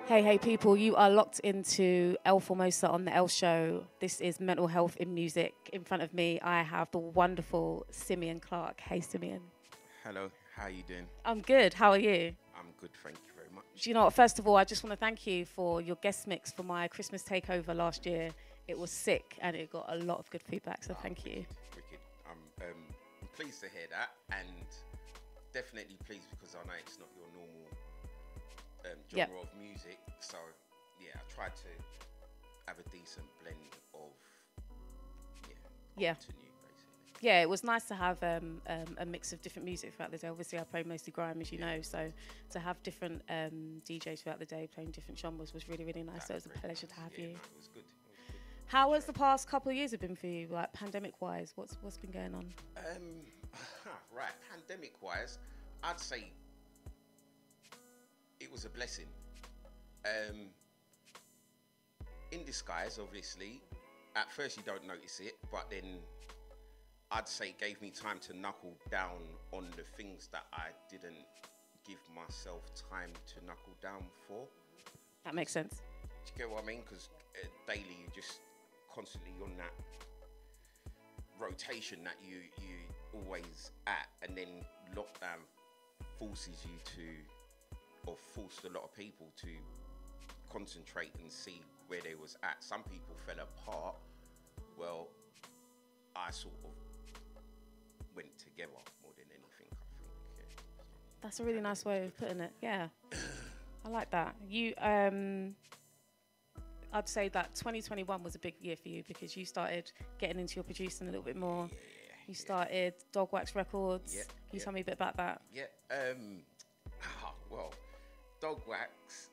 Hey people, you are locked into El Formosa on the El Show. This is Mental Health in Music. In front of me, I have the wonderful Simeon Clarke. Hey, Simeon. Hello, how are you doing? I'm good. How are you? I'm good, thank you very much. Do you know what? First of all, I just want to thank you for your guest mix for my Christmas takeover last year. It was sick and it got a lot of good feedback, so thank you. Wicked. I'm pleased to hear that, and definitely pleased because I know it's not your normal genre of music. So, yeah, I tried to have a decent blend of, old to new, basically. Yeah, it was nice to have a mix of different music throughout the day. Obviously, I play mostly grime, as you know, so to have different DJs throughout the day playing different genres was really, really nice. So it was a pleasure to have you. No, it was good. How has the past couple of years have been for you, like pandemic-wise? What's been going on? Right, pandemic-wise, I'd say it was a blessing. In disguise, obviously. At first you don't notice it, but then I'd say it gave me time to knuckle down on the things that I didn't give myself time to knuckle down for. That makes sense. Do you get what I mean? Because daily you're just constantly on that rotation that you always at, and then lockdown forces you to, or forced a lot of people to concentrate and see where they was at. Some people fell apart. Well, I sort of went together more than anything, I think. Yeah. That's a really nice way of putting it. Yeah, I like that. You, I'd say that 2021 was a big year for you because you started getting into your producing a little bit more. You started Dog Wax Records. Can you tell me a bit about that? Yeah. Well, Dog Wax.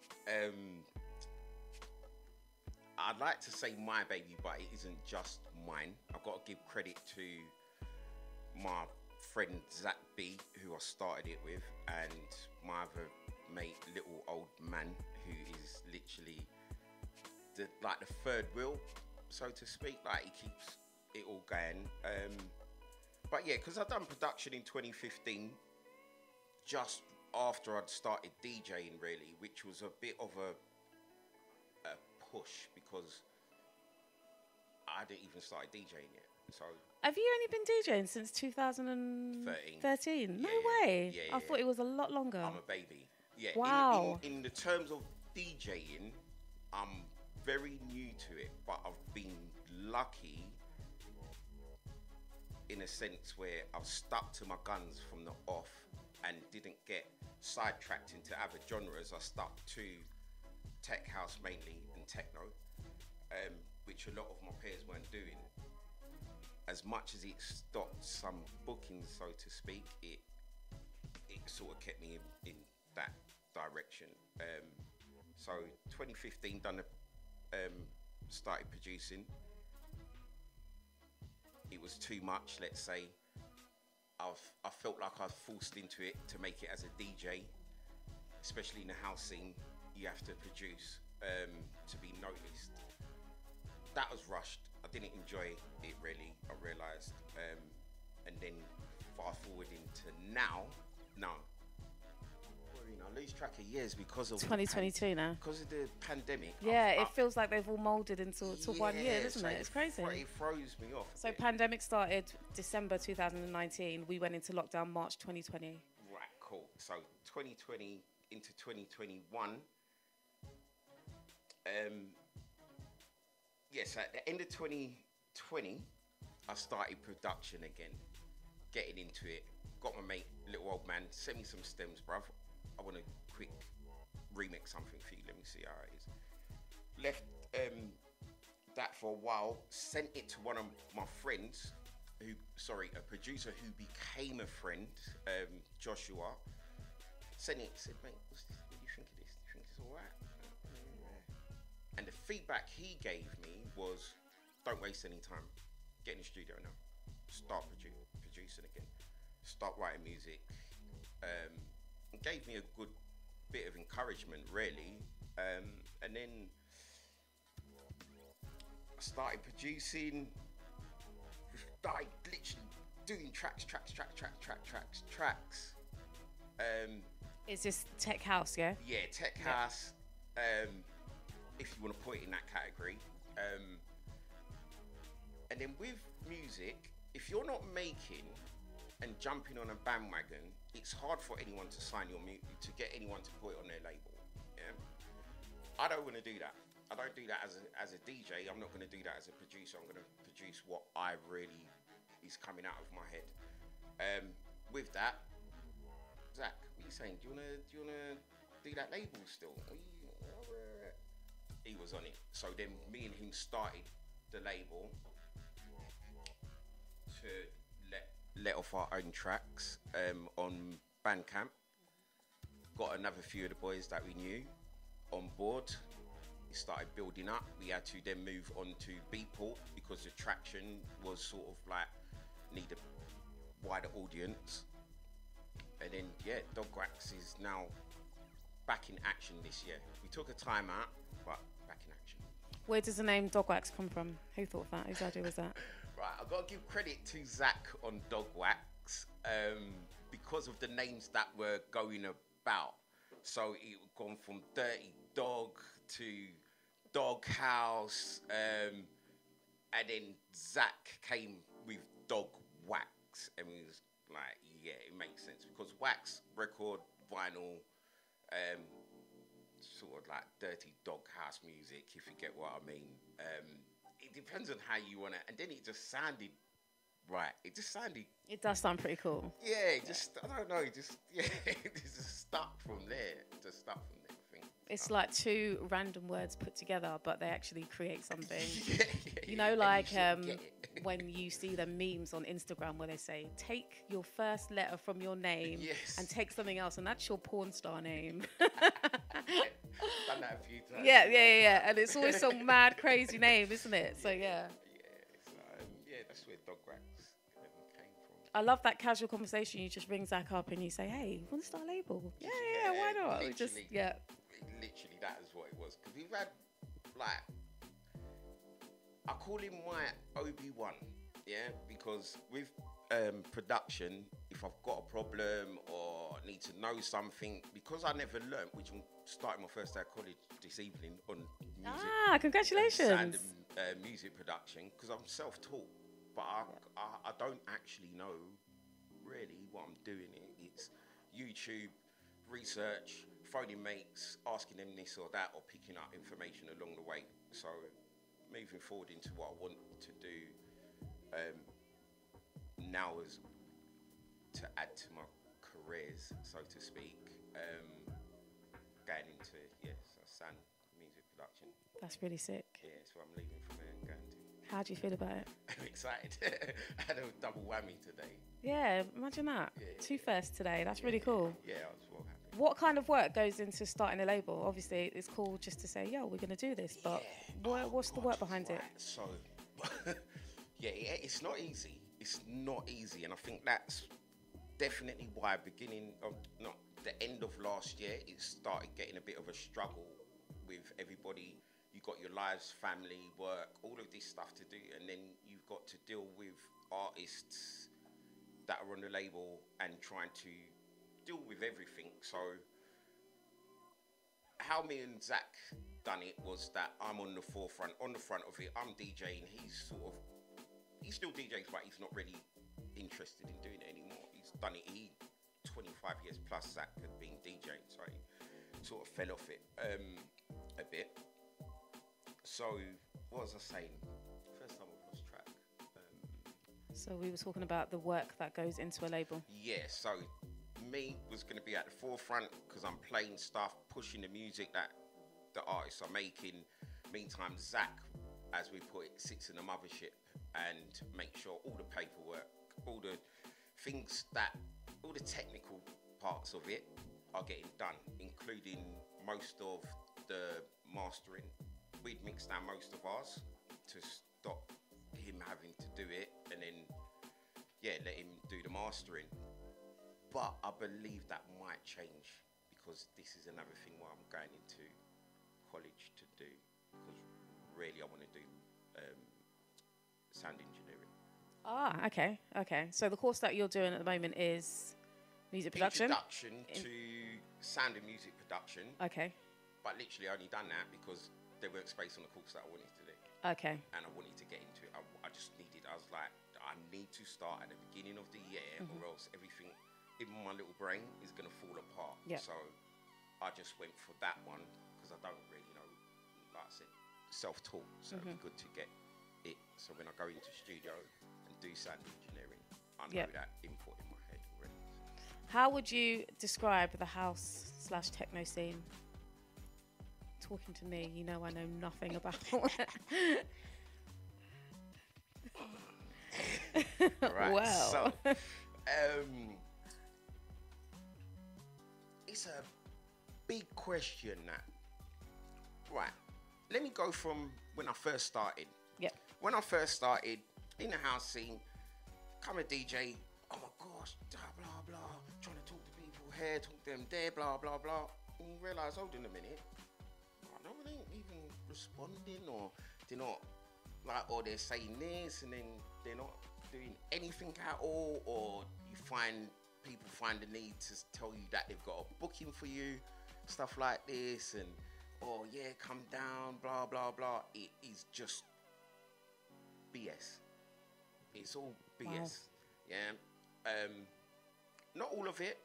I'd like to say my baby, but it isn't just mine. I've got to give credit to my friend Zach B, who I started it with, and my other mate, Little Old Man, who is literally the third wheel, so to speak. Like, he keeps it all going. But yeah, because I've done production in 2015, just after I'd started DJing, really, which was a bit of a push because I didn't even start DJing yet. So have you only been DJing since 2013? No way. I thought it was a lot longer. I'm a baby. Yeah. Wow. In the terms of DJing, I'm very new to it, but I've been lucky in a sense where I've stuck to my guns from the off and didn't get sidetracked into other genres. I stuck to tech house mainly and techno, which a lot of my peers weren't doing. As much as it stopped some bookings, so to speak, it sort of kept me in that direction. So 2015 started producing. It was too much, let's say. I felt like I was forced into it to make it as a DJ, especially in the house scene. You have to produce to be noticed. That was rushed. I didn't enjoy it really, I realised. And then fast forward into now. I lose track of years because of 2022 now. Because of the pandemic. Yeah, it feels like they've all moulded into 1 year, doesn't it? It's crazy. It throws me off. So pandemic started December 2019. We went into lockdown March 2020. Right, cool. So 2020 into 2021. Yes, at the end of 2020, I started production again, getting into it. Got my mate, Little Old Man, send me some stems, bruv. I want to quick remix something for you. Let me see how it is. Left that for a while. Sent it to one of my friends, a producer who became a friend, Joshua. Sent it. Said, mate, what do you think of this? Do you think it's all right? And the feedback he gave me was, don't waste any time. Get in the studio now. Start producing again. Start writing music. It gave me a good bit of encouragement, really. And then I started producing. Started literally doing tracks. Is this tech house, yeah? Yeah, tech house, if you want to put it in that category. And then with music, if you're not making and jumping on a bandwagon, it's hard for anyone to sign your music, to get anyone to put it on their label. Yeah, I don't want to do that. I don't do that as a DJ. I'm not going to do that as a producer. I'm going to produce what I really is coming out of my head. With that, Zach, what are you saying? Do you wanna do that label still? He was on it. So then me and him started the label to let off our own tracks on Bandcamp. Got another few of the boys that we knew on board. It started building up. We had to then move on to Beatport because the traction was sort of like need a wider audience. And then Dog Wax is now back in action this year. We took a time out, but back in action. Where does the name Dog Wax come from? Who thought of that? Whose idea was that? Right, I've got to give credit to Zach on Dog Wax because of the names that were going about. So it gone from Dirty Dog to Dog House, and then Zach came with Dog Wax, and we was like, yeah, it makes sense because wax, record, vinyl, sort of like dirty dog house music, if you get what I mean. It depends on how you want it, and then it just sounded right. It just sounded. It does sound pretty cool. Yeah, I don't know, it just stuck from there. Just stuck from there. I think it's like two random words put together, but they actually create something. Yeah, you know, like when you see the memes on Instagram where they say, take your first letter from your name and take something else, and that's your porn star name. Done that a few times. Yeah. And it's always some mad, crazy name, isn't it? So, yeah. Yeah, that's where Dog Wax came from. I love that casual conversation. You just ring Zach up and you say, hey, you want to start a label? Yeah, why not? Literally, that is what it was. Because we've had, like, I call him my Obi-Wan, because with production, if I've got a problem or need to know something, because I never learned, which I'm starting my first day at college this evening on music. Congratulations. Sound and music production, because I'm self-taught, but I don't actually know really what I'm doing. It's YouTube, research, phoning mates, asking them this or that, or picking up information along the way. So moving forward into what I want to do now is to add to my careers, so to speak, going into sound music production. That's really sick. Yeah, so I'm leaving from there and going to. How do you feel about it? I'm excited. I had a double whammy today. Yeah, imagine that. Two firsts today. That's really cool. Yeah, I was well happy. What kind of work goes into starting a label? Obviously, it's cool just to say, we're going to do this, but what's the work behind it? So, it's not easy. It's not easy, and I think that's definitely why the end of last year, it started getting a bit of a struggle with everybody. You got your lives, family, work, all of this stuff to do, and then you've got to deal with artists that are on the label and trying to deal with everything. So how me and Zach done it was that I'm on the front of it. I'm DJing. He still DJs, but he's not really interested in doing it anymore. He's done it. 25 years plus Zach had been DJing, so he sort of fell off it a bit. So what was I saying? First time I've lost track. So we were talking about the work that goes into a label. Yeah, so me was going to be at the forefront because I'm playing stuff, pushing the music that the artists are making. Meantime, Zach, as we put it, sits in the mothership and makes sure all the paperwork, all the things all the technical parts of it are getting done, including most of the mastering. We'd mix down most of ours to stop him having to do it, and then let him do the mastering. But I believe that might change because this is another thing what I'm going into college to do, because really I want to do sound engineering. Okay. So the course that you're doing at the moment is Music production? Introduction to sound and music production. Okay. But literally only done that because there weren't space on the course that I wanted to do. Okay. And I wanted to get into it. I just needed, I was like, I need to start at the beginning of the year or else everything in my little brain is going to fall apart. Yep. So I just went for that one because I don't really know, like I said, self-taught. So it'd be good to get it. So when I go into studio and do sound engineering, I know that input in my head already. How would you describe the house/techno scene? Talking to me, you know I know nothing about it. Right, wow. So, it's a big question that. Right, let me go from when I first started. Yep. When I first started in the house scene, come a DJ, oh my gosh, blah, blah, blah, trying to talk to people here, talk to them there, blah, blah, blah. And you realise, hold on a minute, no one ain't even responding, or they're not, like, or they're saying this and then they're not doing anything at all, or you find people find the need to tell you that they've got a booking for you, stuff like this, and, oh yeah, come down, blah, blah, blah. It is just BS. It's all BS. Wow. Yeah. Not all of it,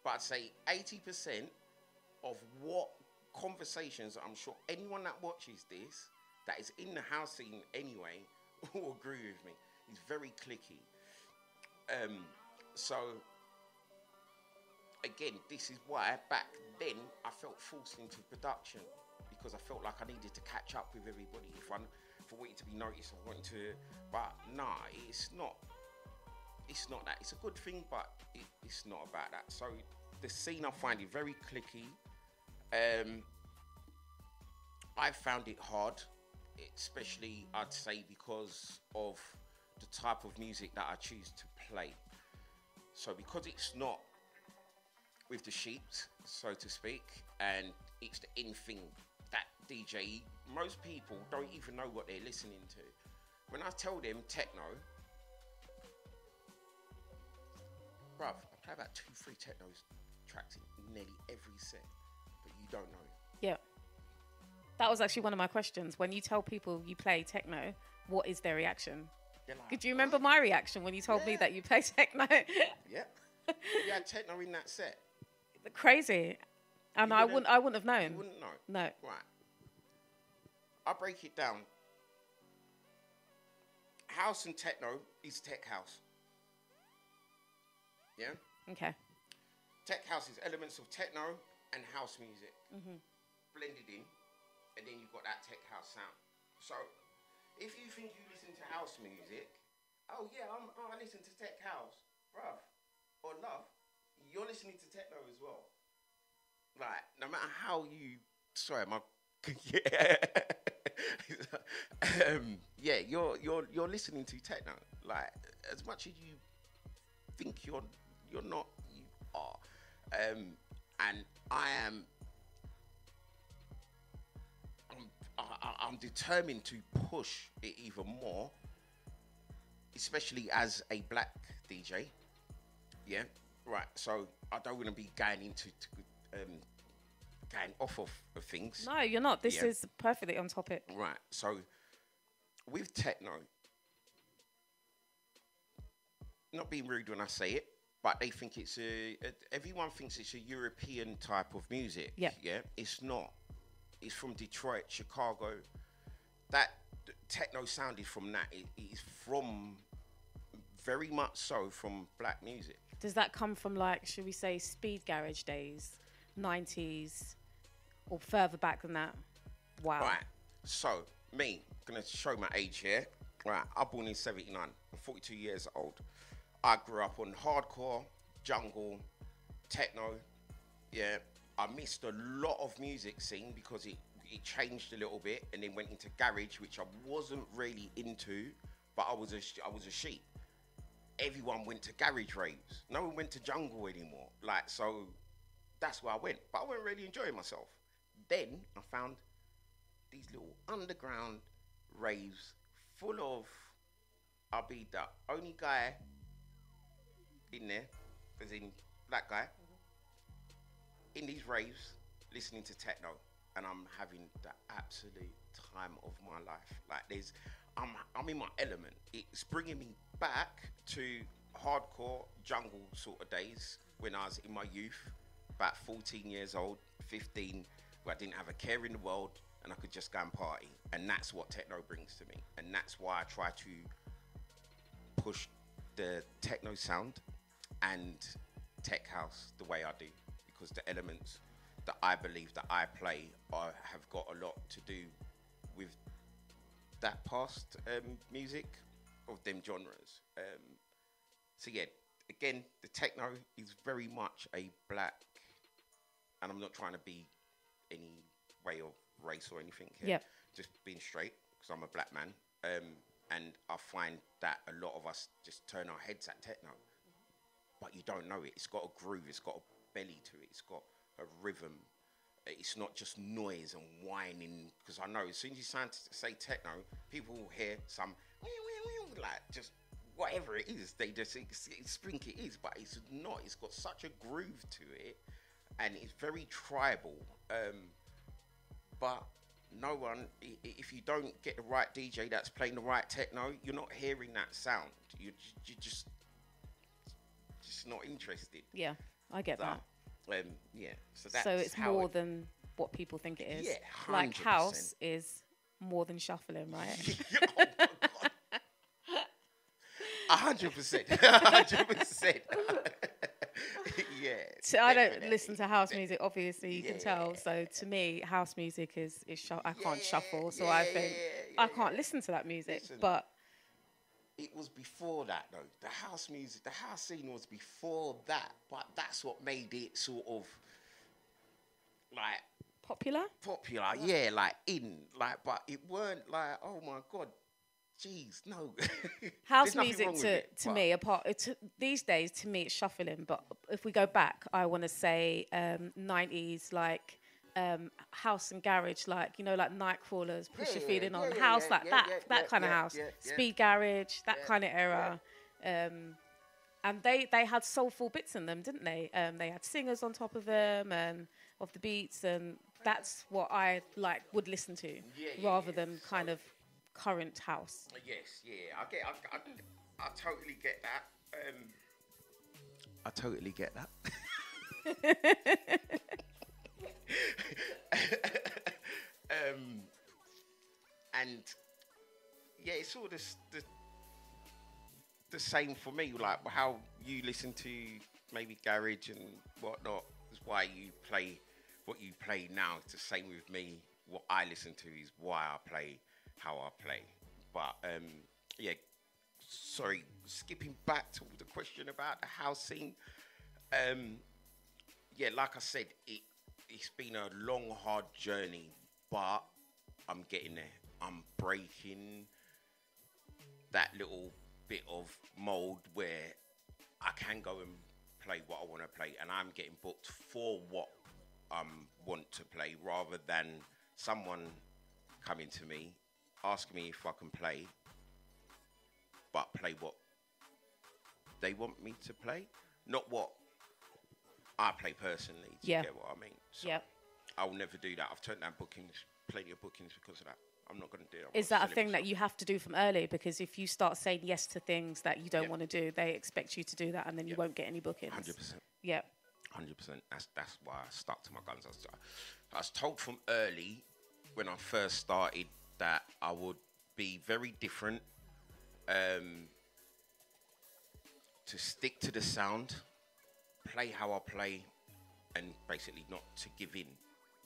but I'd say 80% of what conversations, I'm sure anyone that watches this, that is in the house scene anyway, will agree with me. It's very cliquey. So, again, this is why back then I felt forced into production, because I felt like I needed to catch up with everybody. If I wanted to be noticed, I wanted to, but nah, it's not that. It's a good thing, but it's not about that. So the scene, I find it very cliquey. I found it hard, especially I'd say because of the type of music that I choose to play. So because it's not with the sheeps, so to speak, and it's the in thing that DJ, most people don't even know what they're listening to. When I tell them techno, bruv, I play about 2-3 techno tracks in nearly every set, but you don't know it. Yeah. That was actually one of my questions. When you tell people you play techno, what is their reaction? Like, could you remember my reaction when you told me that you play techno? Yeah. You had techno in that set. Crazy. And I wouldn't have known. You wouldn't know. No. Right. I'll break it down. House and techno is tech house. Yeah? Okay. Tech house is elements of techno and house music blended in, and then you've got that tech house sound. So, if you think you listen to house music, oh yeah, I listen to tech house, bruv, or love, you're listening to techno as well. Like, no matter how you, sorry, my, yeah, you're listening to techno. Like, as much as you think you're not, you are. And I'm determined to push it even more, especially as a black DJ. Yeah, right. So I don't want to be going into going off of things. No, you're not. This is perfectly on topic. Right. So with techno, not being rude when I say it, but they think it's everyone thinks it's a European type of music. Yeah. Yeah. It's not. It's from Detroit, Chicago. That techno sound is from that. It is from, very much so, from black music. Does that come from, like, should we say, speed garage days, 90s, or further back than that? Wow. Right. So, me, going to show my age here. Right. I was born in 79. I'm 42 years old. I grew up on hardcore, jungle, techno. Yeah. I missed a lot of music scene because it changed a little bit and then went into garage, which I wasn't really into, but I was a sheep. Everyone went to garage raves. No one went to jungle anymore. Like, so that's where I went. But I wasn't really enjoying myself. Then I found these little underground raves full of, I'll be the only guy in there, as in that guy, in these raves, listening to techno, and I'm having the absolute time of my life. Like I'm in my element. It's bringing me back to hardcore jungle sort of days when I was in my youth, about 14 years old, 15, where I didn't have a care in the world and I could just go and party. And that's what techno brings to me. And that's why I try to push the techno sound and tech house the way I do, because the elements that I believe that I play have got a lot to do with that past music of them genres. So yeah, again, the techno is very much a black, and I'm not trying to be any way of race or anything here. Yep. Just being straight, because I'm a black man. And I find that a lot of us just turn our heads at techno, but you don't know it. It's got a groove, it's got a belly to it, it's got a rhythm. It's not just noise and whining, because I know as soon as you say techno, people will hear some like just whatever it is. They just think it is, but it's not. It's got such a groove to it, and it's very tribal. But no one, if you don't get the right DJ that's playing the right techno, you're not hearing that sound. You're just not interested. Yeah, I get that. Yeah, so that's so it's more than what people think it is. Yeah, 100%. Like house is more than shuffling, right? Oh my God. 100%. 100%. Yeah. So I don't listen to house music, obviously, you can tell. So to me, house music is I can't shuffle, so I think I can't listen to that music. Listen, but it was before that, though. The house music, the house scene was before that, but that's what made it sort of like popular. Yeah, like but it weren't like, oh my God, jeez, no. House music to me, these days, to me, it's shuffling. But if we go back, I want to say 90s, like house and garage, like, you know, like Nightcrawlers, Push Your Feeling On, house, that kind of house. Speed garage, that kind of era. And they had soulful bits in them, didn't they? They had singers on top of them and of the beats, and that's what I would listen to rather than kind of current house. Yes, yeah, I totally get that. I totally get that. And yeah, it's sort of the same for me. Like how you listen to maybe garage and whatnot is why you play what you play now. It's the same with me. What I listen to is why I play how I play. But yeah, sorry, skipping back to the question about the house scene. Yeah, like I said, it's been a long, hard journey, but I'm getting there. I'm breaking that little bit of mold where I can go and play what I want to play, and I'm getting booked for what I want to play, rather than someone coming to me, asking me if I can play, but play what they want me to play, not what I play personally. Do you get what I mean? So I'll never do that. I've turned down bookings, plenty of bookings because of that. I'm not going to do that. Is that a thing that you have to do from early? Because if you start saying yes to things that you don't want to do, they expect you to do that, and then you won't get any bookings. 100%. Yeah. 100%. That's why I stuck to my guns. I was told from early, when I first started, that I would be very different, to stick to the sound, play how I play, and basically not to give in.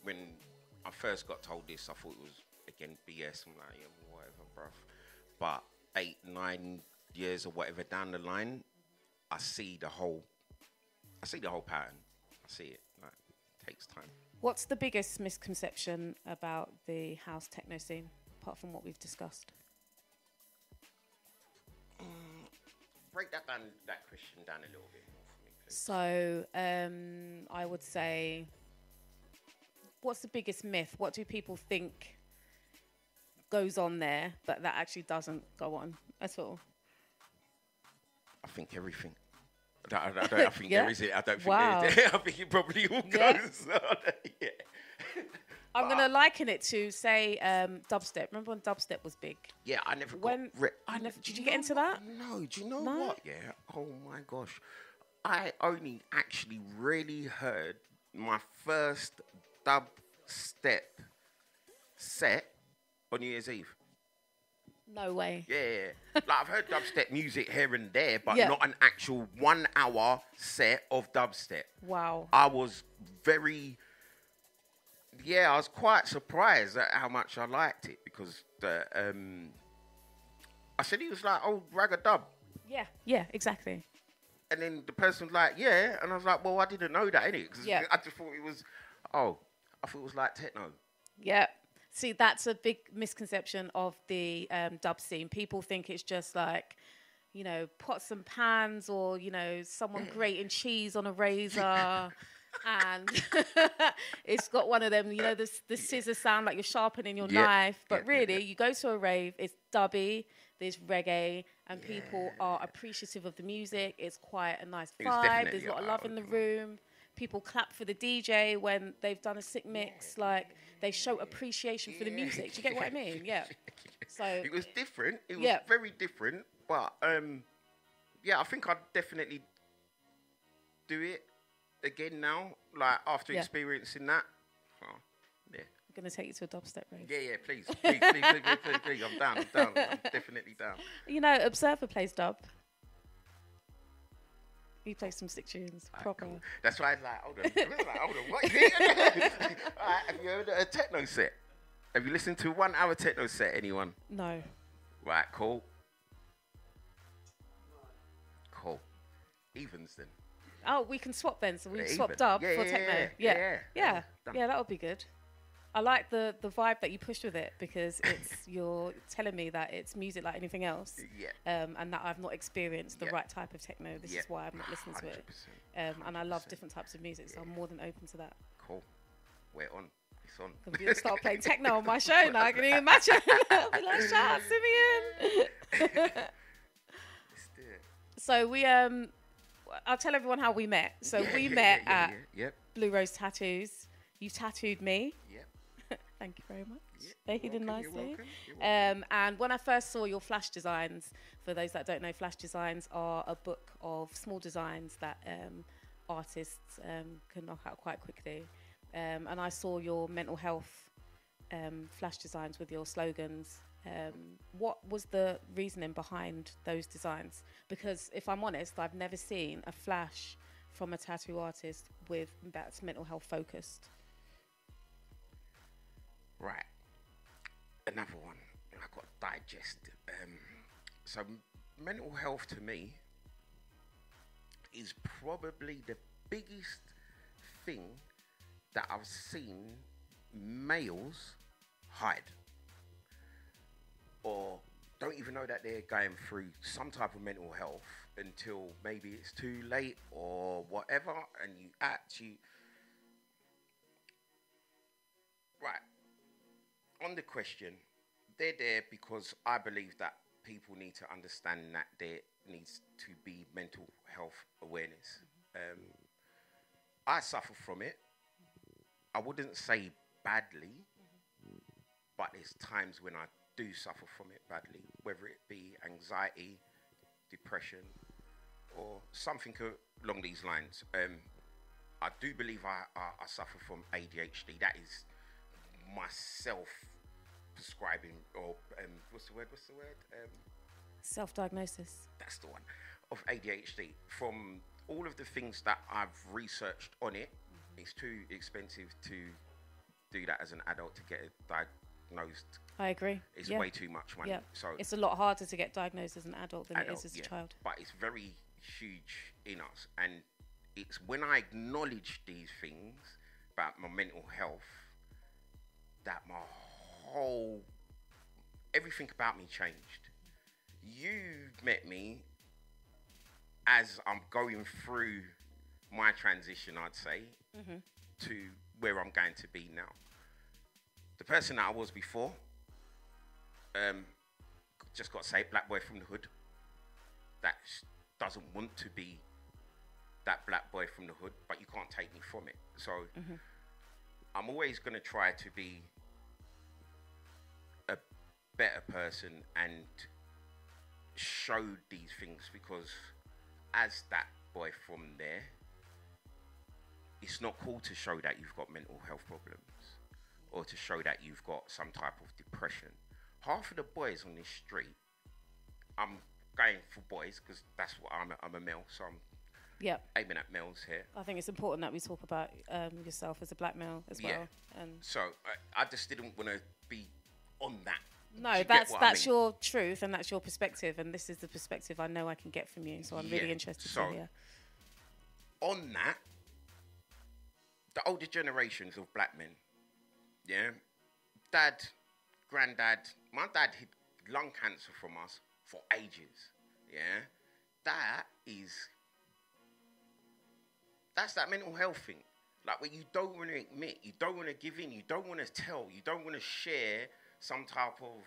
When I first got told this, I thought it was, again, BS. I'm like, yeah, whatever, bruv. But 8, 9 years or whatever down the line, I see the whole pattern. I see it. Like, it takes time. What's the biggest misconception about the house techno scene, apart from what we've discussed? Break that question down a little bit more for me, please. So, I would say, what's the biggest myth? What do people think goes on there, but that actually doesn't go on at all? I think everything. I think there is it. I don't think there is it. I think it probably all goes on. Yeah. I'm going to liken it to, say, dubstep. Remember when dubstep was big? Yeah, I never did you get into that? No, do you know what? Yeah. Oh, my gosh. I only actually really heard my first dubstep set on New Year's Eve. No way. Yeah. Like, I've heard dubstep music here and there, but not an actual 1 hour set of dubstep. Wow. I was I was quite surprised at how much I liked it because I said he was like, oh, ragga dub. Yeah, exactly. And then the person was like, yeah. And I was like, well, I didn't know that, innit? Because I just thought it was, I thought it was like techno. Yeah. See, that's a big misconception of the dub scene. People think it's just like, you know, pots and pans or, you know, someone grating cheese on a razor. And it's got one of them, you know, the scissor sound like you're sharpening your knife. But really, you go to a rave, it's dubby, there's reggae, and people are appreciative of the music. It's quite a nice vibe. There's a lot of love in the room. People clap for the DJ when they've done a sick mix. Like, they show appreciation for the music. Do you get what I mean? Yeah. So it was different. It was very different. But, I think I'd definitely do it again now, like after experiencing that. Oh, yeah. I'm going to take you to a dubstep rave. Yeah, please. Please. I'm down. I'm definitely down. You know, Observer plays dub. He plays some sick tunes, proper. Cool. That's why I was like, hold on, what is it? Alright, have you heard a techno set? Have you listened to a 1 hour techno set, anyone? No. Right, cool. Evens then. Oh, we can swap then. So we swap dub for techno. Yeah, that would be good. I like the vibe that you push with it because you're telling me that it's music like anything else. Yeah. And that I've not experienced the right type of techno. This is why I'm not listening to it. And I love different types of music, so I'm more than open to that. Cool. We're on. It's on. I'm going to start playing techno on my show now. I can even imagine. I'll be like, shout out Simeon. Let's do it. So we I'll tell everyone how we met. So we met at Blue Rose Tattoos. You tattooed me. Yep. Thank you very much. Behaved nicely. You're welcome. And when I first saw your flash designs, for those that don't know, flash designs are a book of small designs that artists can knock out quite quickly. And I saw your mental health flash designs with your slogans. What was the reasoning behind those designs? Because if I'm honest, I've never seen a flash from a tattoo artist that's mental health focused. Right. Another one I've got to digest. So mental health to me is probably the biggest thing that I've seen males hide. Or don't even know that they're going through some type of mental health until maybe it's too late or whatever, and you actually... Right. On the question, they're there because I believe that people need to understand that there needs to be mental health awareness. I suffer from it. I wouldn't say badly, but there's times when I do suffer from it badly, whether it be anxiety, depression, or something along these lines. I do believe I suffer from ADHD. That is myself prescribing, or what's the word? Self-diagnosis. That's the one, of ADHD. From all of the things that I've researched on it, it's too expensive to do that as an adult to get it diagnosed. I agree. It's way too much money. Yeah. So it's a lot harder to get diagnosed as an adult than it is as a child. But it's very huge in us. And it's when I acknowledge these things about my mental health that my whole... everything about me changed. You met me as I'm going through my transition, I'd say, to where I'm going to be now. The person that I was before, just got to say, black boy from the hood, that doesn't want to be that black boy from the hood, but you can't take me from it. So I'm always going to try to be a better person and show these things, because as that boy from there, it's not cool to show that you've got mental health problems or to show that you've got some type of depression. Half of the boys on this street, I'm going for boys because that's what I'm a male, so I'm aiming at males here. I think it's important that we talk about yourself as a black male as well. And so I just didn't want to be on that. No, that's your truth and that's your perspective, and this is the perspective I know I can get from you. So I'm really interested to hear. On that, the older generations of black men, dad, granddad, my dad had lung cancer from us for ages. That's that mental health thing. Like, where you don't want to admit, you don't want to give in, you don't want to tell, you don't want to share some type of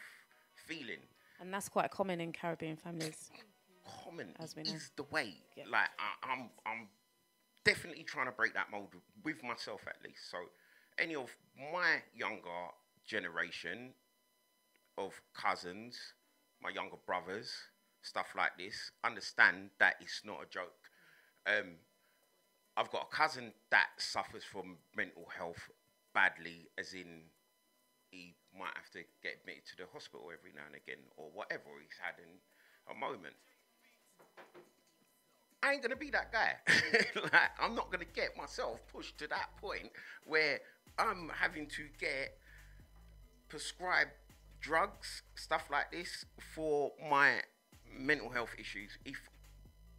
feeling. And that's quite common in Caribbean families. Common is the way. Yeah. Like, I'm definitely trying to break that mold with myself, at least. So any of my younger generation of cousins, my younger brothers, stuff like this, understand that it's not a joke. I've got a cousin that suffers from mental health badly, as in he might have to get admitted to the hospital every now and again, or whatever he's had in a moment. I ain't going to be that guy. Like, I'm not going to get myself pushed to that point where I'm having to get prescribed drugs, stuff like this, for my mental health issues, if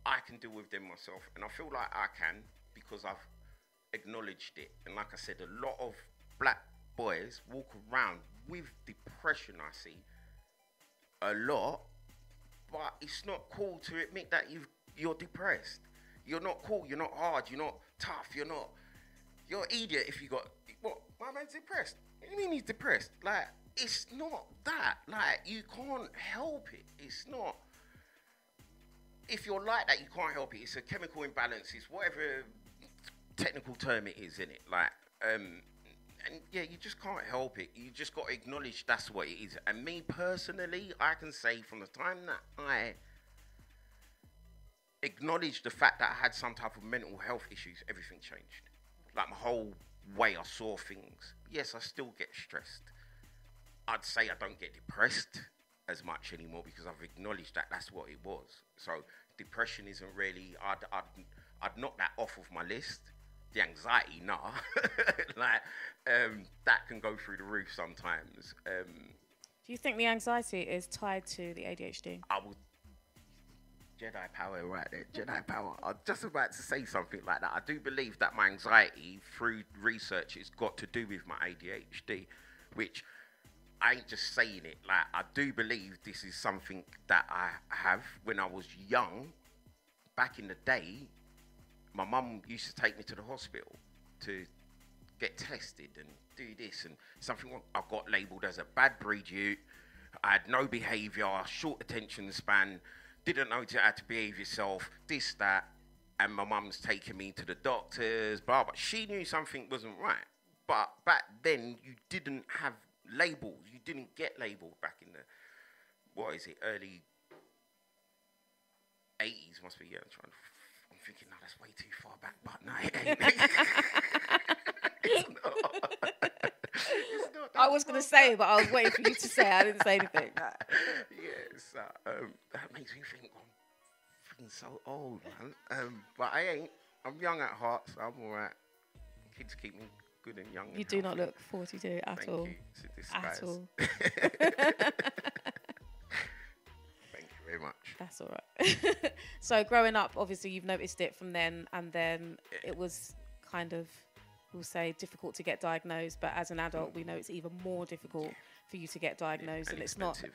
I can deal with them myself. And I feel like I can, because I've acknowledged it. And like I said, a lot of black boys walk around with depression, I see a lot, but it's not cool to admit that you're depressed. You're not cool, you're not hard, you're not tough, you're an idiot if you got, what, my man's depressed. What do you mean he's depressed? Like, it's not that. Like, you can't help it. It's not, if you're like that, you can't help it. It's a chemical imbalance. It's whatever technical term it is, innit? Like, and yeah, you just can't help it. You just got to acknowledge that's what it is. And me personally, I can say from the time that I acknowledged the fact that I had some type of mental health issues, everything changed. Like, my whole way I saw things. Yes, I still get stressed. I'd say I don't get depressed as much anymore because I've acknowledged that that's what it was. So depression isn't really, I'd knock that off of my list. The anxiety, nah. Like, that can go through the roof sometimes. Do you think the anxiety is tied to the ADHD? I would. Jedi power right there. Jedi power. I was just about to say something like that. I do believe that my anxiety, through research, has got to do with my ADHD, which I ain't just saying it. Like, I do believe this is something that I have. When I was young, back in the day, my mum used to take me to the hospital to get tested and do this and something. I got labelled as a bad breed youth. I had no behaviour, short attention span, didn't know how to behave yourself, this, that, and my mum's taking me to the doctors, blah, blah. She knew something wasn't right. But back then, you didn't have labels. You didn't get labelled back in the, early 80s, must be, I'm thinking, no, that's way too far back, but no, it ain't. It's not. It's not. I was going to say, but I was waiting for you to say. I didn't say anything. Yes, that makes me think, I'm freaking so old, man. But I ain't. I'm young at heart, so I'm all right. Kids keep me good and young. You do not look 42 at all. Thank you. At all. Very much. That's all right. So growing up, obviously you've noticed it from then, and then it was kind of, we'll say, difficult to get diagnosed, but as an adult we know it's even more difficult for you to get diagnosed, and it's expensive.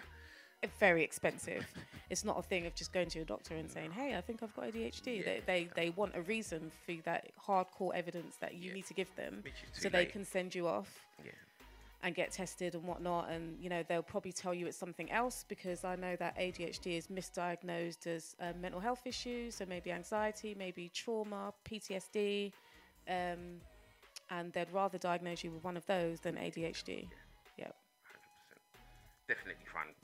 Not very expensive. It's not a thing of just going to your doctor and saying, hey, I think I've got ADHD. They want a reason for that, hardcore evidence that you need to give them so they can send you off. and get tested and whatnot, and you know they'll probably tell you it's something else, because I know that ADHD is misdiagnosed as mental health issues, so maybe anxiety, maybe trauma, PTSD, and they'd rather diagnose you with one of those than ADHD. Yeah. 100%. Definitely try and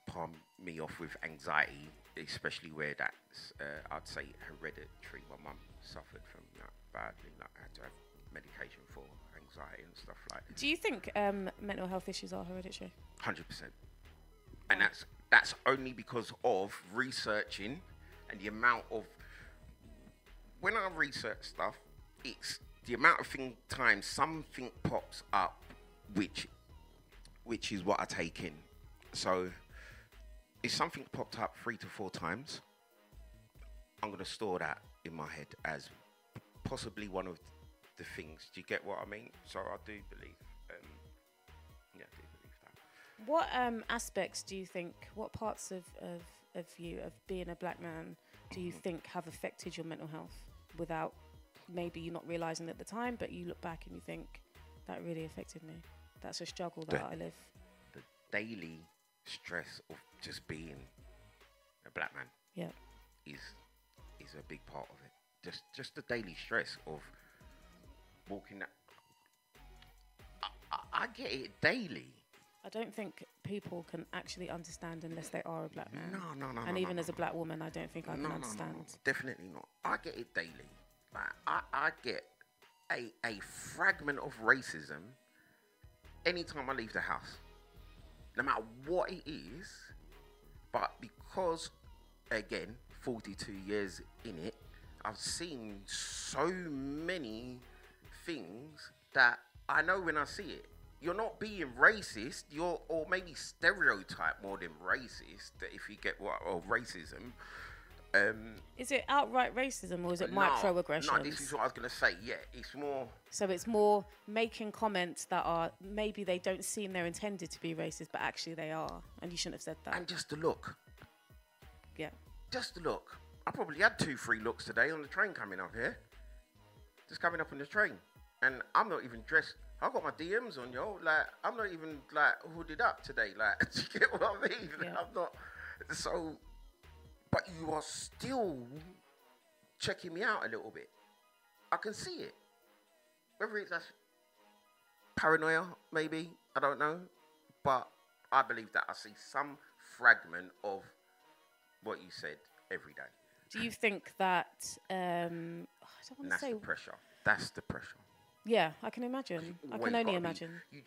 palm me off with anxiety, especially where that's I'd say hereditary. My mum suffered from that badly. Like, I had to have medication for anxiety and stuff like that. Do you think mental health issues are hereditary? 100%. And that's only because of researching and the amount of, when I research stuff, it's the amount of times something pops up which is what I take in. So if something popped up 3 to 4 times, I'm going to store that in my head as possibly one of the things. Do you get what I mean? So I do believe, I do believe that. What aspects do you think, what parts of you, of being a black man, do you think have affected your mental health without maybe you not realising at the time, but you look back and you think, that really affected me? That's a struggle that I live. The daily stress of just being a black man is a big part of it. Just the daily stress of walking that. I get it daily. I don't think people can actually understand unless they are a black man. No. And even as a black woman, I don't think I can understand. No, definitely not. I get it daily. Like, I get a fragment of racism anytime I leave the house, no matter what it is. But because, again, 42 years in it, I've seen so many things that I know when I see it. You're not being racist, or maybe stereotype more than racist, if you get what, or racism. Is it outright racism, or is it microaggressions? No, this is what I was going to say. Yeah, it's more. So it's more making comments that are, maybe they don't seem they're intended to be racist, but actually they are, and you shouldn't have said that. And just the look. Yeah. Just the look. I probably had 2-3 looks today on the train coming up here. Just coming up on the train, and I'm not even dressed. I got my DMs on, yo. Like, I'm not even like hooded up today. Like, do you get what I mean? Yeah. I'm not. So. But you are still checking me out a little bit. I can see it. Whether it's that's paranoia, maybe, I don't know. But I believe that I see some fragment of what you said every day. Do you think that, I don't want to say... That's the pressure. That's the pressure. Yeah, I can imagine. I can only imagine. You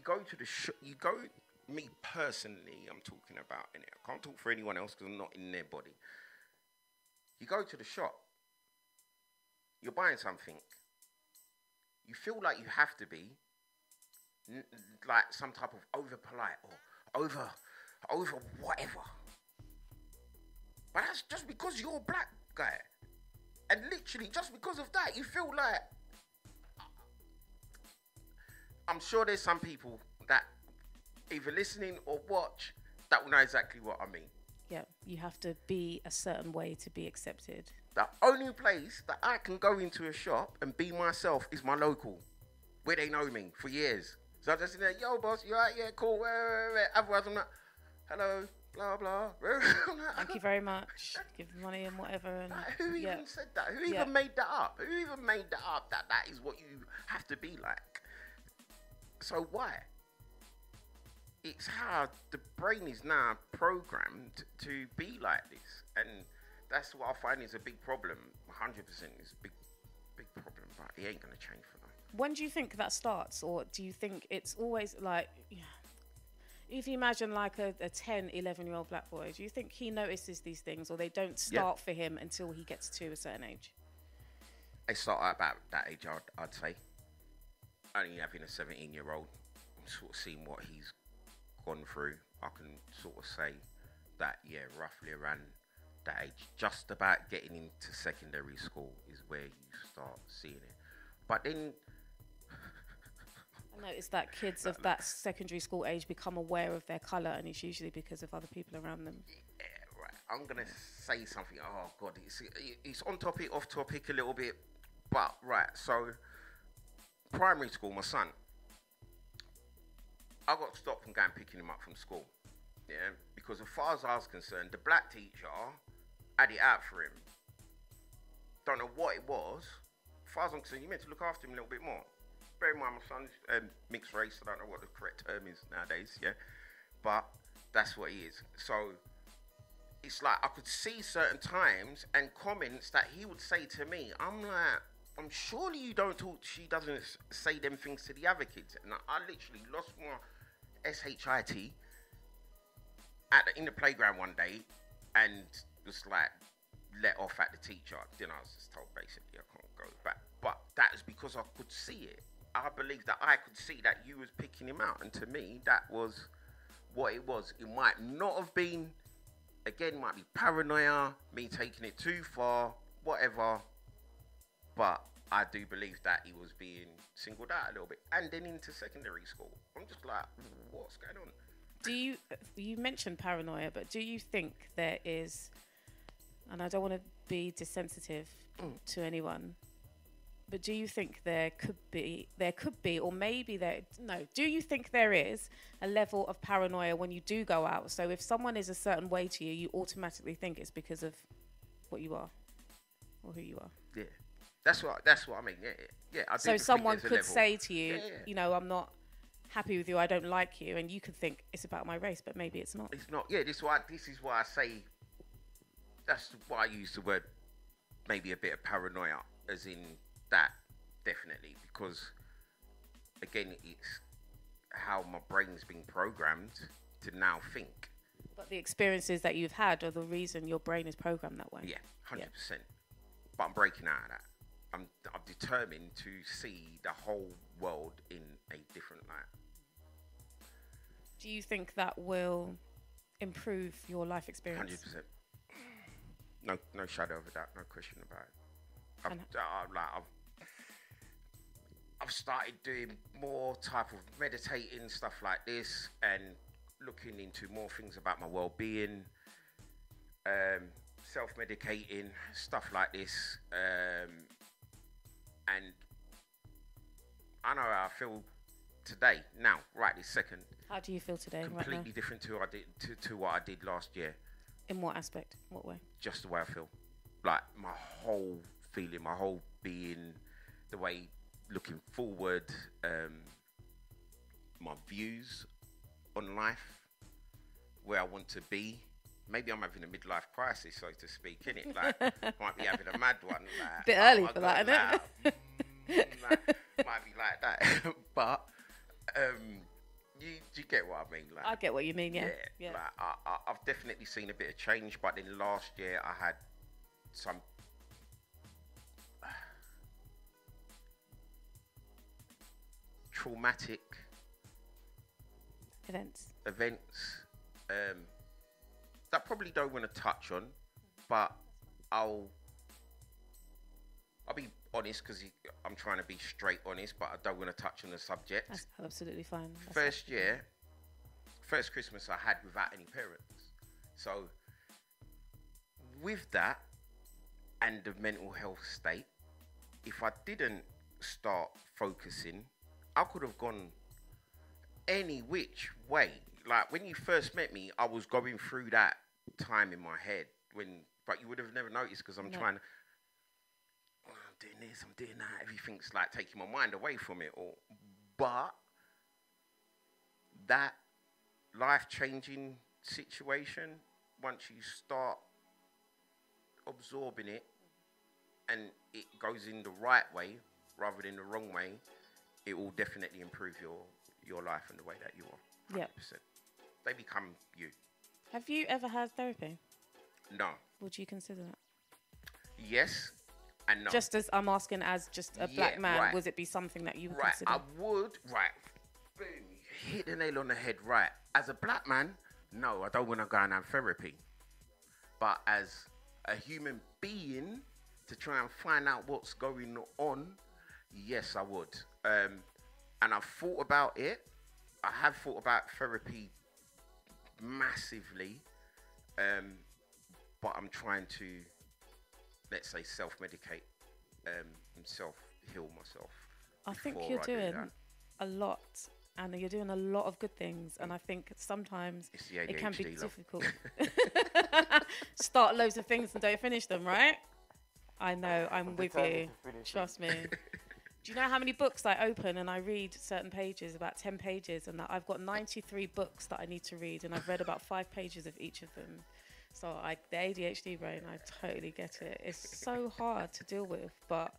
go to the you go... Me personally, I'm talking about in it. I can't talk for anyone else because I'm not in their body. You go to the shop, you're buying something. You feel like you have to be like some type of over polite or over whatever. But that's just because you're a black guy, and literally just because of that, you feel like. I'm sure there's some people that either listening or watch that will know exactly what I mean. Yeah, you have to be a certain way to be accepted. The only place that I can go into a shop and be myself is my local, where they know me for years. So I'm just in there, yo boss, you alright? Yeah, cool. Where? Otherwise I'm like, hello, blah blah. Thank you very much. Give money and whatever. And who even said that? Who even made that up? Who even made that up? That is what you have to be like. So why? It's how the brain is now programmed to be like this, and that's what I find is a big problem. 100% is a big problem, but it ain't gonna change for them. When do you think that starts, or do you think it's always like, if you imagine like a 10, 11-year-old black boy, do you think he notices these things, or they don't start for him until he gets to a certain age? They start at about that age, I'd say. Only having a 17-year-old, sort of seeing what he's gone through, I can sort of say that, roughly around that age, just about getting into secondary school is where you start seeing it. But then I noticed that kids of that secondary school age become aware of their colour, and it's usually because of other people around them. Yeah, right. I'm gonna say something. Oh God, it's on topic, off topic a little bit, but right. So primary school, my son, I got stopped from going picking him up from school. Yeah, because as far as I was concerned, the black teacher had it out for him. Don't know what it was. As far as I'm concerned, you meant to look after him a little bit more. Bear in mind, my son's mixed race. I don't know what the correct term is nowadays. Yeah, but that's what he is. So it's like I could see certain times and comments that he would say to me. I'm like, surely you don't talk. She doesn't say them things to the other kids. And I literally lost my SHIT in the playground one day, and was like let off at the teacher. Then I was just told basically I can't go back. But that is because I could see it. I believe that I could see that you was picking him out, and to me that was what it was. It might not have been. Again, might be paranoia, me taking it too far, whatever. But I do believe that he was being singled out a little bit. And then into secondary school, I'm just like, what's going on? You mentioned paranoia, but do you think there is, and I don't want to be desensitive to anyone, but do you think there could be, or maybe do you think there is a level of paranoia when you do go out? So if someone is a certain way to you, you automatically think it's because of what you are or who you are. Yeah, that's what I mean. Yeah. So someone could say to you, you know, I'm not happy with you, I don't like you, and you could think it's about my race, but maybe it's not. It's not. Yeah, this is why I say. That's why I use the word maybe a bit of paranoia, as in that definitely, because again, it's how my brain's been programmed to now think. But the experiences that you've had are the reason your brain is programmed that way. Yeah, 100%. But I'm breaking out of that. I'm determined to see the whole world in a different light. Do you think that will improve your life experience? 100%. No shadow of a doubt, no question about it. I've started doing more type of meditating, stuff like this, and looking into more things about my well-being, self-medicating, stuff like this, and I know how I feel today, now, right this second. How do you feel today? Completely right now? Different to what I did last year. In what aspect? What way? Just the way I feel. Like my whole feeling, my whole being, the way looking forward, my views on life, where I want to be. Maybe I'm having a midlife crisis, so to speak, innit? Like, might be having a mad one. Like, bit early for that, isn't it? Might be like that. But you get what I mean? Like, I get what you mean, yeah. Like, I've definitely seen a bit of change, but then last year I had some traumatic events that I probably don't want to touch on, but I'll be honest, because I'm trying to be straight honest, but I don't want to touch on the subject. That's absolutely fine. First Christmas I had without any parents. So with that and the mental health state, if I didn't start focusing, I could have gone any which way. Like when you first met me, I was going through that time in my head, but you would have never noticed, because I'm trying to, I'm doing this, I'm doing that, everything's like taking my mind away from it all. But that life-changing situation, once you start absorbing it and it goes in the right way rather than the wrong way, it will definitely improve your life and the way that you are. 100%. Yep. They become you. Have you ever had therapy? No. Would you consider that? Yes and no. Just as I'm asking, as just a black man, right. Would it be something that you would consider? I would. Right. Boom. You hit the nail on the head. Right. As a black man, no, I don't want to go and have therapy. But as a human being, to try and find out what's going on, yes, I would. And I've thought about it. I have thought about therapy massively, but I'm trying to, let's say, self-medicate and self-heal myself. I think you're doing a lot and you're doing a lot of good things. And I think sometimes it can be difficult. Start loads of things and don't finish them, right? I know, I'm with you. Trust me. Do you know how many books I open and I read certain pages, about 10 pages, and that I've got 93 books that I need to read, and I've read about 5 pages of each of them. So the ADHD brain, I totally get it. It's so hard to deal with, but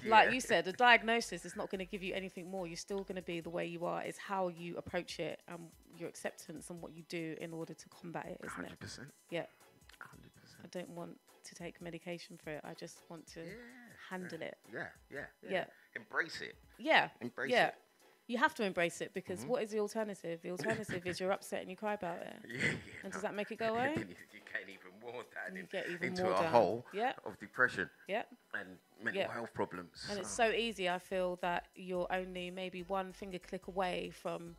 like you said, the diagnosis is not going to give you anything more. You're still going to be the way you are. It's how you approach it and your acceptance and what you do in order to combat it, isn't 100%. it? Yeah. 100%. I don't want to take medication for it. I just want to handle it. Yeah. Embrace it. Yeah. Embrace it. You have to embrace it, because what is the alternative? The alternative is you're upset and you cry about it. And does that make it go away? You get even more down into a hole Yeah. of depression Yeah. and mental health problems. And it's so easy. I feel that you're only maybe one finger click away from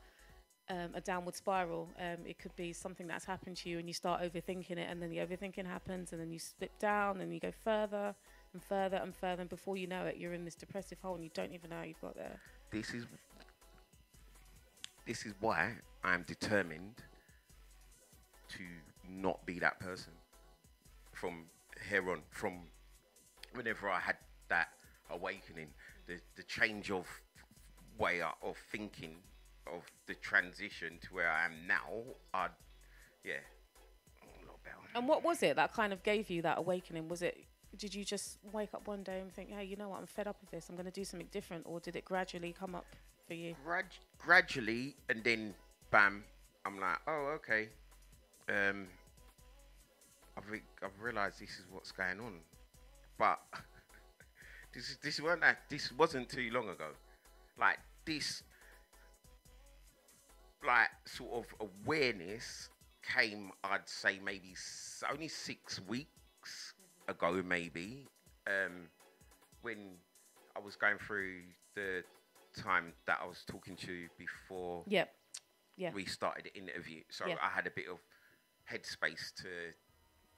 a downward spiral. It could be something that's happened to you and you start overthinking it, and then the overthinking happens, and then you slip down and you go further and further and further, and before you know it, you're in this depressive hole and you don't even know how you've got there. This is why I'm determined to not be that person from here on. From whenever I had that awakening, the change of way of thinking, of the transition to where I am now, a lot better. And what was it that kind of gave you that awakening? Did you just wake up one day and think, hey, you know what, I'm fed up of this, I'm going to do something different? Or did it gradually come up for you? Gradually, and then bam, I'm like, oh, okay. I've realised this is what's going on. But this wasn't too long ago. Like this, like sort of awareness came, I'd say maybe only 6 weeks ago, maybe, when I was going through the time that I was talking to you before we started the interview. So I had a bit of headspace to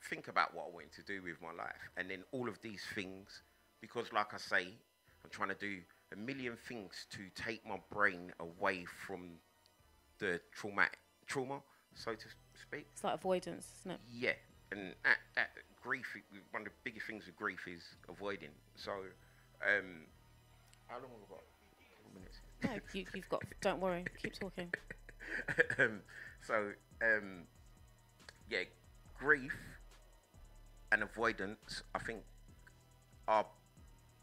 think about what I wanted to do with my life. And then all of these things, because like I say, I'm trying to do a million things to take my brain away from the trauma, so to speak. It's like avoidance, isn't it? Yeah. And that grief, one of the biggest things with grief is avoiding. So, how long have I got? A couple minutes. No, you've got, don't worry, keep talking. Grief and avoidance, I think,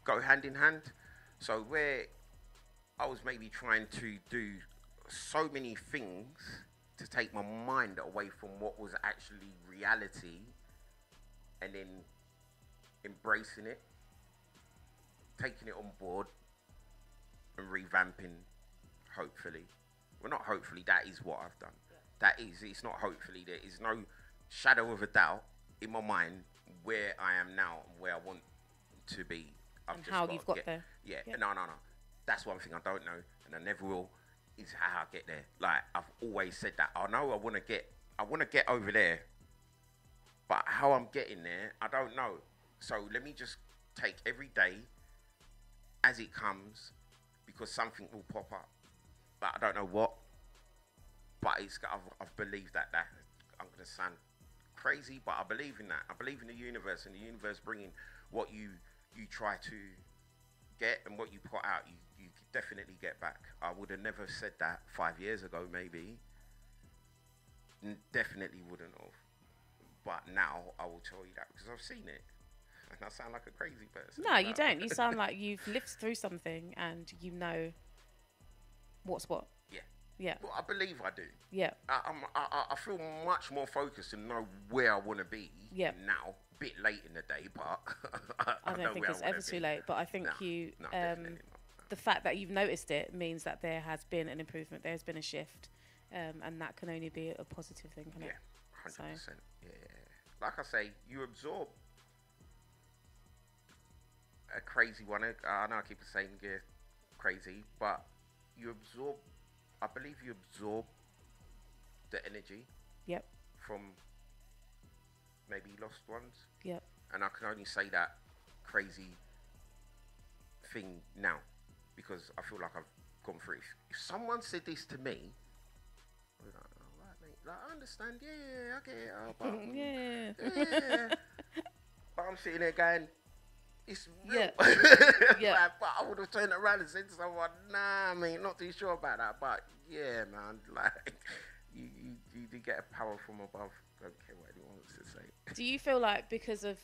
go hand in hand. So where I was maybe trying to do so many things to take my mind away from what was actually reality, and then embracing it, taking it on board, and revamping, hopefully. Well, not hopefully, that is what I've done. It's not hopefully, there is no shadow of a doubt in my mind where I am now and where I want to be. And how you've got there. Yeah, no. That's one thing I don't know, and I never will, is how I get there. Like, I've always said that. I know I want to get over there, but how I'm getting there, I don't know. So let me just take every day as it comes, because something will pop up. But I don't know what. But I've believed that I'm going to sound crazy, but I believe in that. I believe in the universe, and the universe bringing what you try to get, and what you put out, you definitely get back. I would have never said that 5 years ago, maybe. Definitely wouldn't have. But now I will tell you that because I've seen it. And I sound like a crazy person. No, you don't. You sound like you've lived through something and you know what's what. Yeah. Yeah. Well, I believe I do. Yeah. I feel much more focused and know where I want to be now. A bit late in the day, but I don't think it's ever too late. But I think the fact that you've noticed it means that there has been an improvement. There's been a shift, and that can only be a positive thing, can it? 100%. Yeah. Like I say, you absorb a crazy one. I know I keep saying crazy, but you absorb. I believe you absorb the energy. Yep. From maybe lost ones. Yep. And I can only say that crazy thing now because I feel like I've gone through. If someone said this to me, I'd be like, all right, mate. Like, I understand. Yeah, I get it. Oh, but, yeah. But I'm sitting there going, it's real. Yeah. Like, but I would have turned around and said to someone, nah, mate, not too sure about that. But yeah, man, like, you do get a power from above. Don't care what anyone wants to say. Do you feel like because of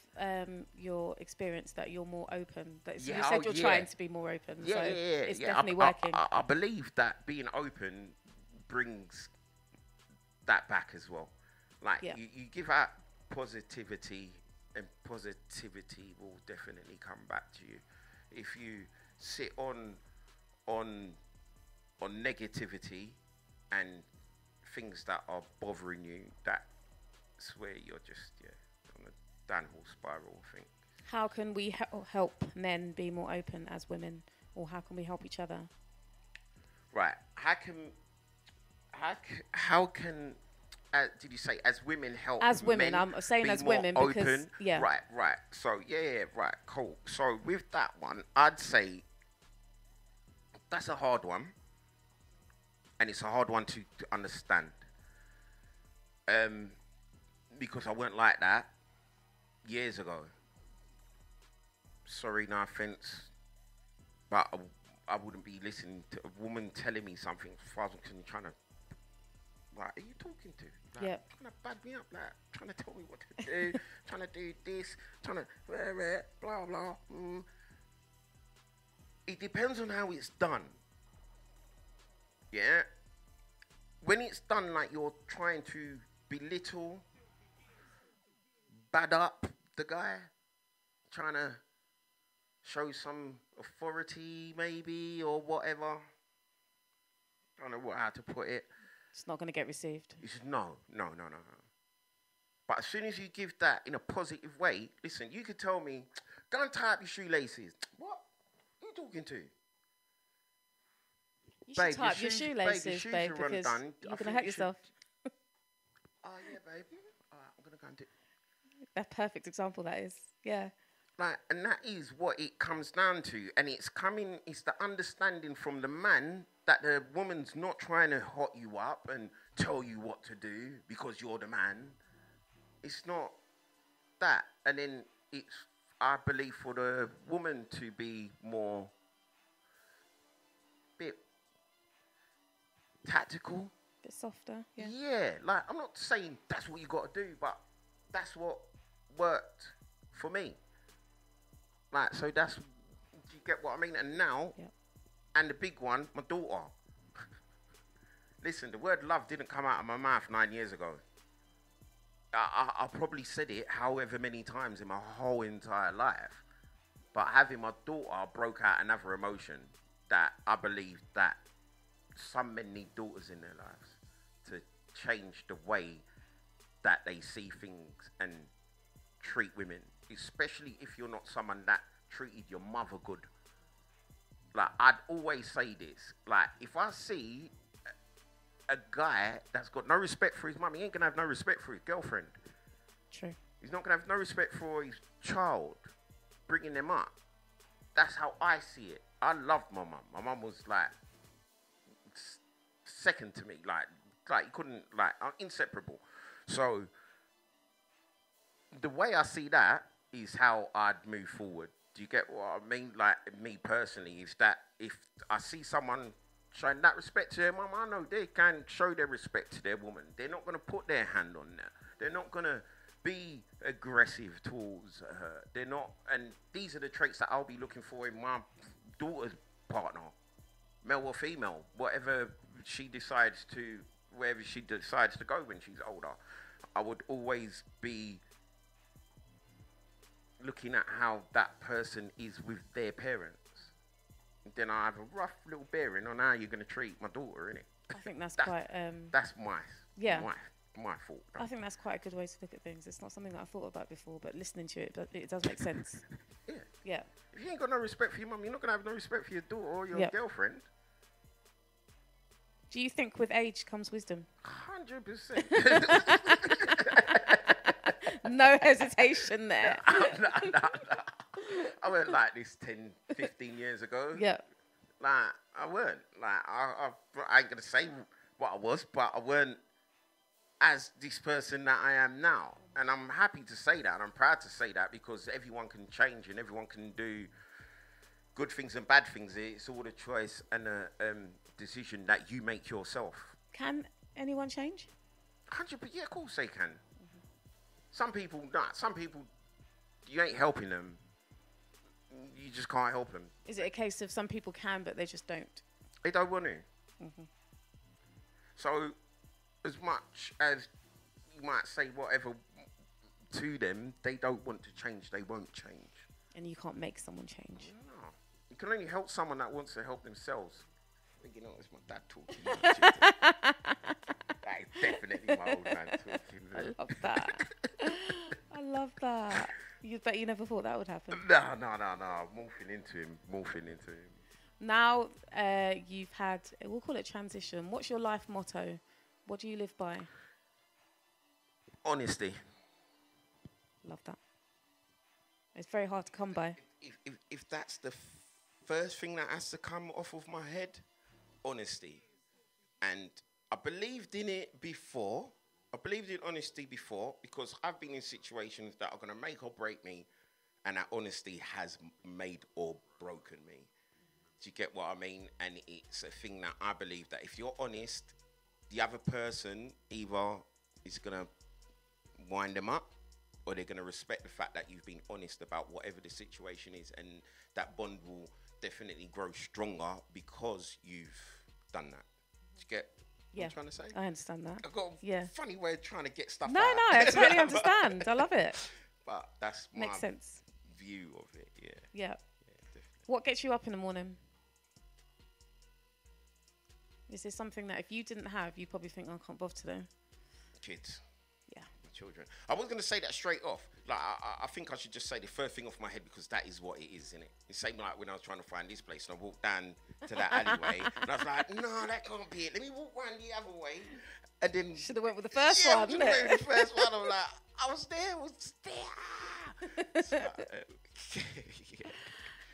your experience that you're more open? That so Yeah, you said you're trying to be more open. Yeah, so yeah. It's definitely working. I believe that being open brings that back as well. Like you give out positivity, and positivity will definitely come back to you. If you sit on negativity and things that are bothering you, that's where you're just on a downhill spiral, I think. How can we help men be more open as women, or how can we help each other? Right. How can did you say as women help? As women, men I'm saying be as more women open? because Right. So right, cool. So with that one, I'd say that's a hard one, and it's a hard one to understand. Because I weren't like that years ago. Sorry, no offense, but I wouldn't be listening to a woman telling me something as far as I'm concerned, trying to, like, are you talking to? Like, trying to bad me up, like, trying to tell me what to do, trying to do this, trying to, blah, blah. It depends on how it's done. Yeah? When it's done like you're trying to belittle, bad up the guy, trying to show some authority maybe or whatever. I don't know how to put it. It's not going to get received. It's no. But as soon as you give that in a positive way, listen, you could tell me, go and tie up your shoelaces. What? Who are you talking to? You should tie up your shoelaces, babe, because you're going to hurt yourself. Oh, yeah, babe. All right, I'm going to go and do it. A perfect example, that is. Yeah. Like, and that is what it comes down to. And it's the understanding from the man that the woman's not trying to hot you up and tell you what to do because you're the man. It's not that. And then it's, I believe, for the woman to be more bit tactical. Bit softer, yeah. Yeah, like, I'm not saying that's what you got to do, but that's what worked for me. Like, so that's, do you get what I mean? And now, and the big one, my daughter. Listen, the word love didn't come out of my mouth 9 years ago. I probably said it however many times in my whole entire life. But having my daughter broke out another emotion that I believe that some men need daughters in their lives to change the way that they see things and treat women, especially if you're not someone that treated your mother good. Like, I'd always say this, like, if I see a guy that's got no respect for his mum, he ain't gonna have no respect for his girlfriend. True. He's not gonna have no respect for his child, bringing them up. That's how I see it. I loved my mum. My mum was like second to me, like you couldn't, like, inseparable. So the way I see that is how I'd move forward. Do you get what I mean? Like, me personally, is that if I see someone showing that respect to their mum, I know they can show their respect to their woman. They're not going to put their hand on that. They're not going to be aggressive towards her. They're not, and these are the traits that I'll be looking for in my daughter's partner, male or female, whatever she decides to, wherever she decides to go when she's older. I would always be looking at how that person is with their parents. Then I have a rough little bearing on how you're going to treat my daughter, innit? I think that's quite... that's my fault. I think that's quite a good way to look at things. It's not something that I thought about before, but listening to it, it does make sense. Yeah. If you ain't got no respect for your mum, you're not going to have no respect for your daughter or your girlfriend. Do you think with age comes wisdom? 100%. No hesitation there. No. I went like this 10, 15 years ago. Yeah. Like, I weren't. Like, I ain't going to say what I was, but I weren't as this person that I am now. And I'm happy to say that, and I'm proud to say that, because everyone can change and everyone can do good things and bad things. It's all a choice and a decision that you make yourself. Can anyone change? 100%, yeah, of course they can. Some people not. Some people, you ain't helping them. You just can't help them. Is it a case of some people can, but they just don't? They don't want to. So, as much as you might say whatever to them, they don't want to change. They won't change. And you can't make someone change. No. You can only help someone that wants to help themselves. You know, it's my dad talking. That is definitely my old man talking. I love that. I love that. You bet you never thought that would happen. No. Morphing into him. Now you've had, we'll call it transition. What's your life motto? What do you live by? Honesty. Love that. It's very hard to come by. If that's the first thing that has to come off of my head, honesty. And I believed in it before. I believed in honesty before because I've been in situations that are going to make or break me, and that honesty has made or broken me. Do you get what I mean? And it's a thing that I believe that if you're honest, the other person either is going to wind them up, or they're going to respect the fact that you've been honest about whatever the situation is, and that bond will definitely grow stronger because you've done that. Do you get what I'm trying to say? I understand that. I've got a funny way of trying to get stuff out. No, I totally understand. I love it. But that's my Makes sense. View of it, yeah. Yeah. Definitely. What gets you up in the morning? Is there something that if you didn't have, you probably think, I can't bother today? Kids. Yeah. Children. I was going to say that straight off. Like, I think I should just say the first thing off my head because that is what it is, innit? It's the same like when I was trying to find this place and I walked down to that alleyway and I was like, no, that can't be it. Let me walk round the other way. And then... Should have went with the first one, I should have went with the first one. I'm like, I was there. So, yeah.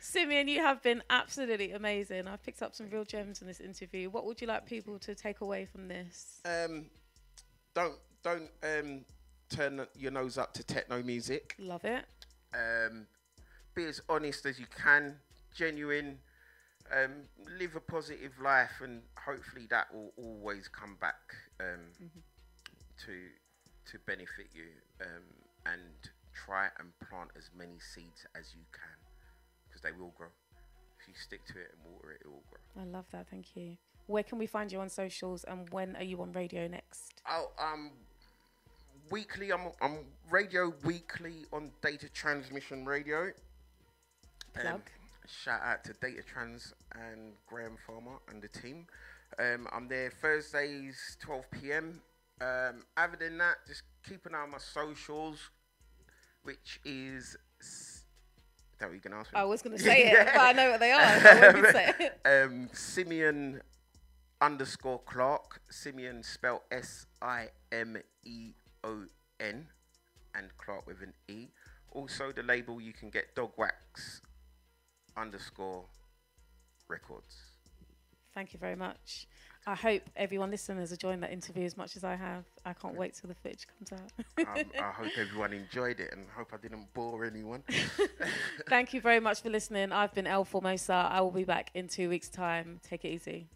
Simeon, you have been absolutely amazing. I've picked up some real gems in this interview. What would you like people to take away from this? Don't turn your nose up to techno music. Love it. Be as honest as you can, genuine, live a positive life, and hopefully that will always come back to benefit you. And try and plant as many seeds as you can, because they will grow. If you stick to it and water it, it will grow. I love that. Thank you. Where can we find you on socials, and when are you on radio next? Weekly. I'm radio weekly on Data Transmission Radio. Plug. Shout out to Data Trans and Graham Farmer and the team. I'm there Thursdays 12 p.m. Other than that, just keep an eye on my socials, which is... Is that what you can ask me? I was going to say it, but I know what they are. So I won't say it. Simeon _Clarke. Simeon spelled Simeon, and Clarke with an E. Also, the label you can get Dogwax _records. Thank you very much. I hope everyone listening has enjoyed that interview as much as I have. I can't wait till the footage comes out. I hope everyone enjoyed it and hope I didn't bore anyone. Thank you very much for listening. I've been El Formosa. I will be back in 2 weeks' time. Take it easy.